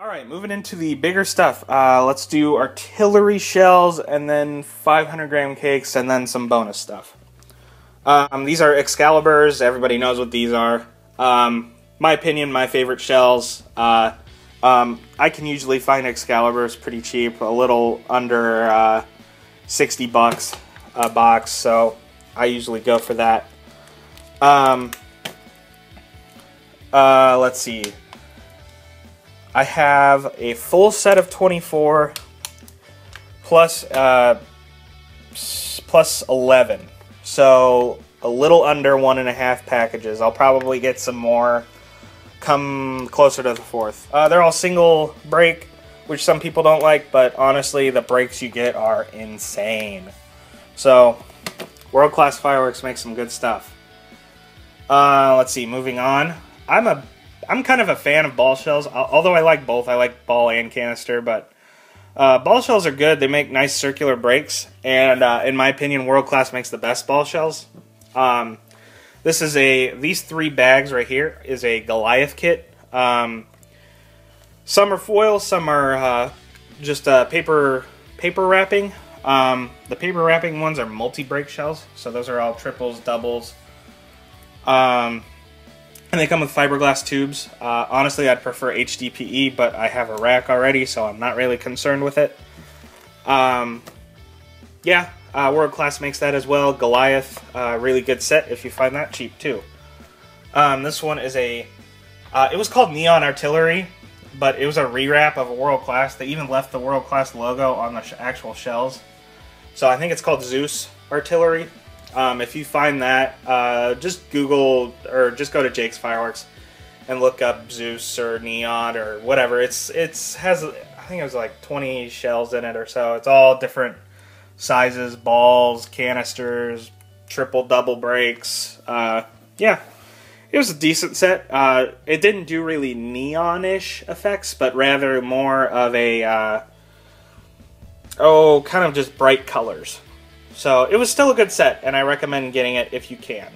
Alright, moving into the bigger stuff. Let's do artillery shells and then 500 gram cakes and then some bonus stuff. These are Excaliburs. Everybody knows what these are. My opinion, my favorite shells. I can usually find Excaliburs pretty cheap, a little under 60 bucks a box, so I usually go for that. Let's see. I have a full set of 24 plus 11, so a little under 1.5 packages. I'll probably get some more come closer to the 4th. They're all single break, which some people don't like, but honestly, the breaks you get are insane. So, World Class Fireworks makes some good stuff. Let's see, moving on. I'm kind of a fan of ball shells, although I like both. I like ball and canister, but ball shells are good. They make nice circular breaks, and in my opinion, World Class makes the best ball shells. These 3 bags right here is a Goliath kit. Some are foil, some are just paper wrapping. The paper wrapping ones are multi-break shells, so those are all triples, doubles. And they come with fiberglass tubes. Honestly, I'd prefer HDPE, but I have a rack already, so I'm not really concerned with it. World Class makes that as well. Goliath, really good set if you find that cheap too. This one is it was called Neon Artillery, but it was a rewrap of a World Class. They even left the World Class logo on the actual shells. So I think it's called Zeus Artillery. If you find that, just Google or just go to Jake's Fireworks and look up Zeus or Neon or whatever. It has, I think it was like 20 shells in it or so. It's all different sizes, balls, canisters, triple, double breaks. Yeah, it was a decent set. It didn't do really neon-ish effects, but rather more of a, kind of just bright colors. So, it was still a good set, and I recommend getting it if you can.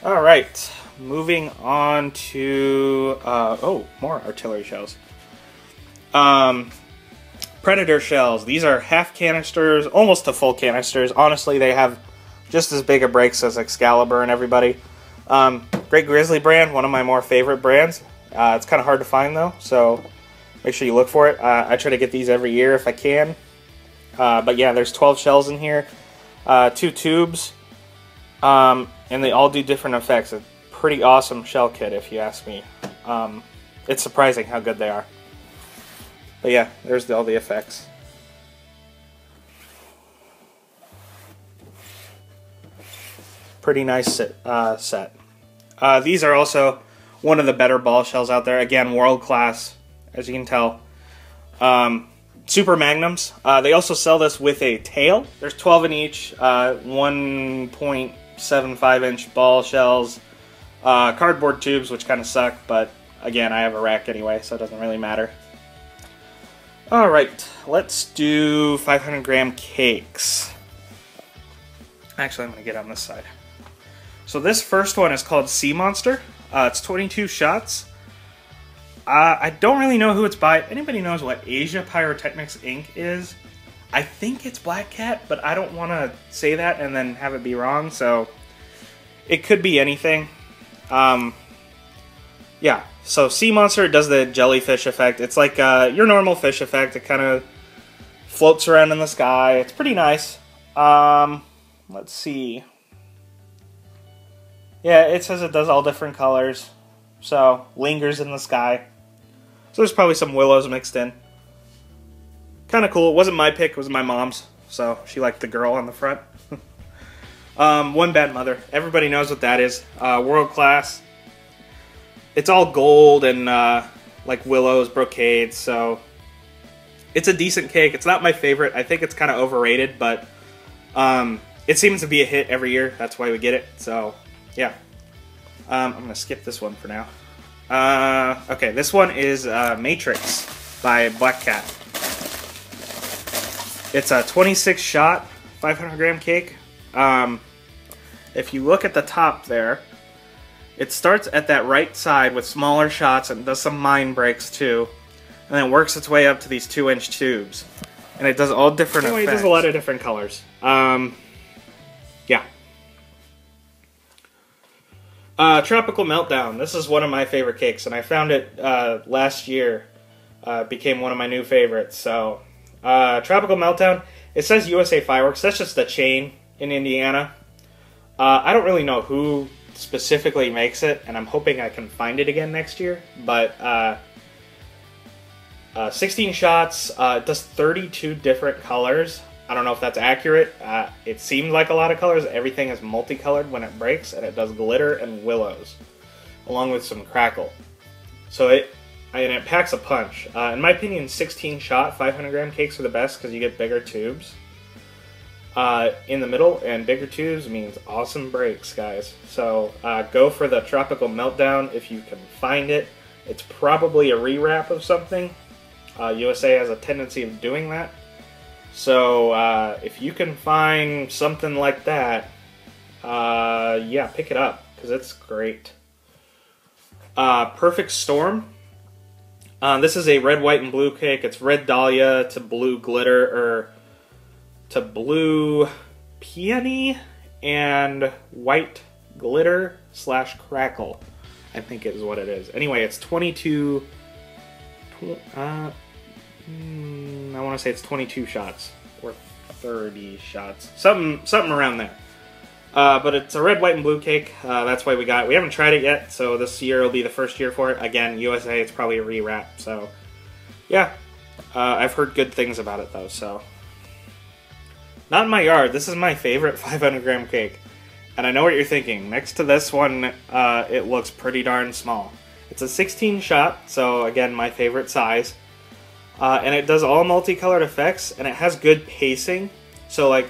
Alright, moving on to, more artillery shells. Predator shells. These are half canisters, almost to full canisters. Honestly, they have just as big a breaks as Excalibur and everybody. Great Grizzly brand, one of my more favorite brands. It's kind of hard to find, though, so make sure you look for it. I try to get these every year if I can. But yeah, there's 12 shells in here, 2 tubes, and they all do different effects. A pretty awesome shell kit, if you ask me. It's surprising how good they are. But yeah, there's all the effects. Pretty nice set. These are also one of the better ball shells out there. Again, World Class, as you can tell. Super Magnums. They also sell this with a tail. There's 12 in each, 1.75 inch ball shells, cardboard tubes, which kind of suck, but again, I have a rack anyway, so it doesn't really matter. Alright, let's do 500 gram cakes. Actually, I'm going to get on this side. So this first one is called Sea Monster. It's 22 shots. I don't really know who it's by. If anybody knows what Asia Pyrotechnics Inc. is, I think it's Black Cat, but I don't want to say that and then have it be wrong, so it could be anything. Yeah, so Sea Monster does the jellyfish effect. It's like your normal fish effect. It kind of floats around in the sky. It's pretty nice. Let's see. Yeah, it says it does all different colors, so lingers in the sky. So there's probably some willows mixed in. Kind of cool. It wasn't my pick, it was my mom's. So she liked the girl on the front. One Bad Mother. Everybody knows what that is. World Class. It's all gold and like willows, brocades, so it's a decent cake. It's not my favorite. I think it's kind of overrated, but it seems to be a hit every year. That's why we get it. So yeah. I'm going to skip this one for now. Okay, this one is Matrix by Black Cat. It's a 26 shot, 500 gram cake. If you look at the top there, It starts at that right side with smaller shots and does some mine breaks too, and then works its way up to these 2-inch tubes. And it does all different effects. It does a lot of different colors. Yeah. Tropical Meltdown. This is one of my favorite cakes, and I found it last year. Became one of my new favorites. So, Tropical Meltdown. It says USA Fireworks. That's just the chain in Indiana. I don't really know who specifically makes it, and I'm hoping I can find it again next year. But 16 shots. It does 32 different colors. I don't know if that's accurate. It seemed like a lot of colors. Everything is multicolored when it breaks, and it does glitter and willows, along with some crackle. So it packs a punch. In my opinion, 16 shot 500 gram cakes are the best because you get bigger tubes in the middle, and bigger tubes means awesome breaks, guys. So go for the Tropical Meltdown if you can find it. It's probably a rewrap of something. USA has a tendency of doing that. So if you can find something like that, yeah, pick it up because it's great. Perfect Storm. This is a red, white, and blue cake. It's red dahlia to blue glitter, or to blue peony and white glitter / crackle, I think is what it is. Anyway, it's 22... I want to say it's 22 shots or 30 shots, something around there. But it's a red, white, and blue cake. That's why we got it. We haven't tried it yet, so this year will be the first year for it. Again, USA, it's probably a rewrap. So, yeah, I've heard good things about it though. So, Not in My Yard. This is my favorite 500 gram cake, and I know what you're thinking. Next to this one, it looks pretty darn small. It's a 16 shot, so again, my favorite size. And it does all multicolored effects, and it has good pacing. So, like,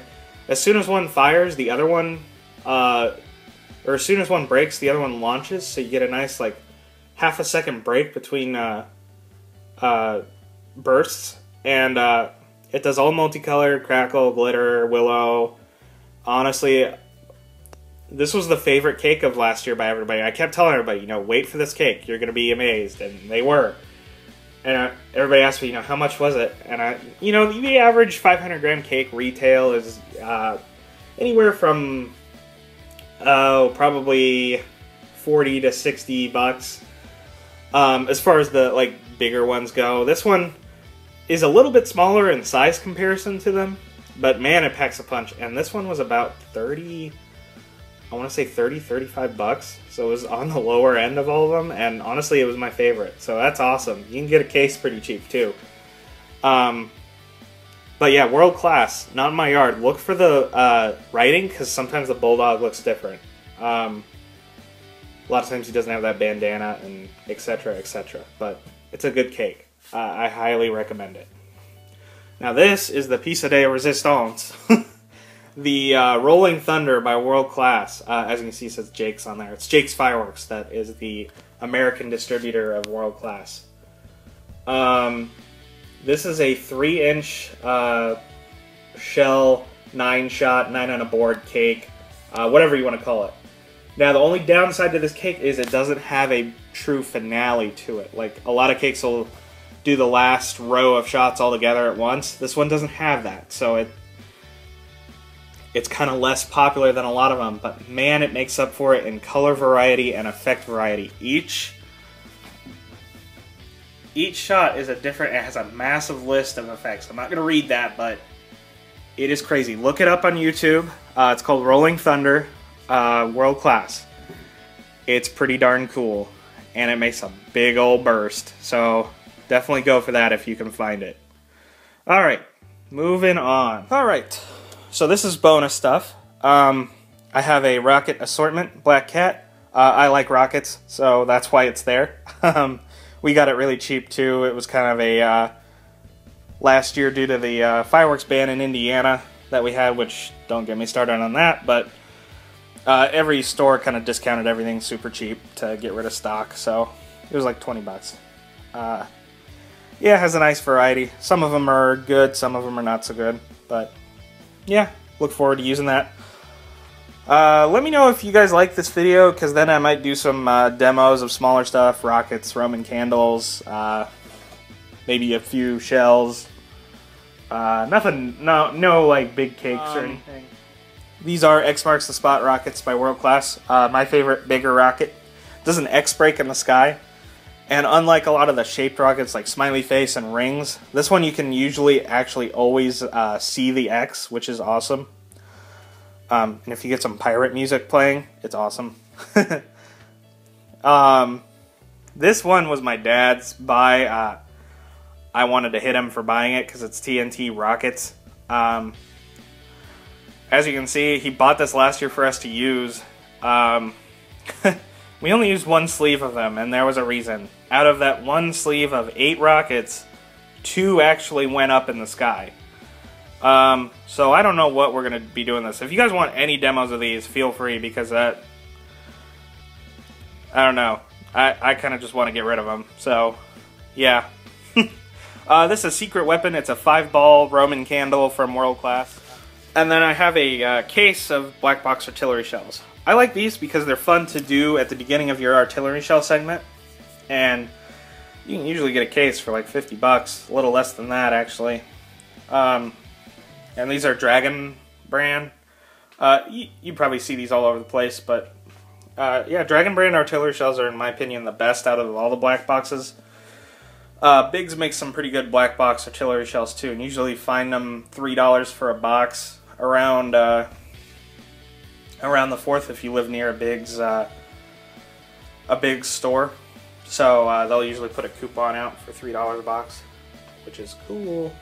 as soon as one fires, the other one, or as soon as one breaks, the other one launches. So you get a nice, like, half a second break between bursts. And it does all multicolored, crackle, glitter, willow. Honestly, this was the favorite cake of last year by everybody. I kept telling everybody, you know, wait for this cake. You're going to be amazed. And they were. And everybody asked me, you know, how much was it? And you know, the average 500 gram cake retail is anywhere from probably 40 to 60 bucks. As far as the like bigger ones go, this one is a little bit smaller in size comparison to them, but man, it packs a punch. And this one was about 30. I want to say 30, 35 bucks. So it was on the lower end of all of them, and honestly, it was my favorite. So that's awesome. You can get a case pretty cheap too. But yeah, world class. Not in My Yard. Look for the writing, because sometimes the bulldog looks different. A lot of times he doesn't have that bandana, and etc., etc. But it's a good cake. I highly recommend it. Now this is the piece de resistance. The Rolling Thunder by World Class. As you can see, it says Jake's on there. It's Jake's Fireworks. That is the American distributor of World Class. This is a 3-inch shell, 9-shot, 9 on a board cake. Whatever you want to call it. Now, the only downside to this cake is it doesn't have a true finale to it. Like, a lot of cakes will do the last row of shots all together at once. This one doesn't have that. So it's kind of less popular than a lot of them, but man, it makes up for it in color variety and effect variety. Each shot is a different, it has a massive list of effects. I'm not going to read that, but it is crazy. Look it up on YouTube. It's called Rolling Thunder World Class. It's pretty darn cool, and it makes a big old burst. So definitely go for that if you can find it. Alright, moving on. Alright. So this is bonus stuff. I have a rocket assortment, Black Cat. I like rockets, so that's why it's there. We got it really cheap too. It was kind of a last year due to the fireworks ban in Indiana that we had, which don't get me started on that, but every store kind of discounted everything super cheap to get rid of stock, so it was like 20 bucks. Yeah, it has a nice variety. Some of them are good, some of them are not so good, but yeah, look forward to using that. Let me know if you guys like this video, because then I might do some demos of smaller stuff, rockets, Roman candles, maybe a few shells. Nothing, no like big cakes or anything. These are X Marks the Spot rockets by World Class. My favorite bigger rocket. Does an X break in the sky. And unlike a lot of the shaped rockets like Smiley Face and Rings, this one you can usually actually always see the X, which is awesome. And if you get some pirate music playing, it's awesome. This one was my dad's buy. I wanted to hit him for buying it because it's TNT rockets. As you can see, he bought this last year for us to use. We only used one sleeve of them, and there was a reason. Out of that one sleeve of 8 rockets, 2 actually went up in the sky. So I don't know what we're going to be doing this. If you guys want any demos of these, feel free, because I don't know. I kind of just want to get rid of them. So, yeah. This is a secret weapon. It's a 5-ball Roman candle from World Class. And then I have a case of black box artillery shells. I like these because they're fun to do at the beginning of your artillery shell segment. And you can usually get a case for like 50 bucks. A little less than that, actually. And these are Dragon brand. You probably see these all over the place, but yeah, Dragon brand artillery shells are, in my opinion, the best out of all the black boxes. Biggs makes some pretty good black box artillery shells too, and usually find them $3 for a box around around the 4th if you live near a Biggs store. So they'll usually put a coupon out for $3 a box, which is cool.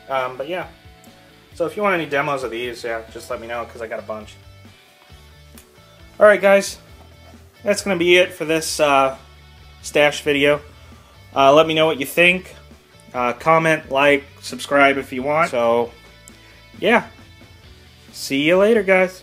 But yeah. So if you want any demos of these, yeah, just let me know, because I got a bunch. Alright guys, that's going to be it for this stash video. Let me know what you think. Comment, like, subscribe if you want. So, yeah. See you later, guys.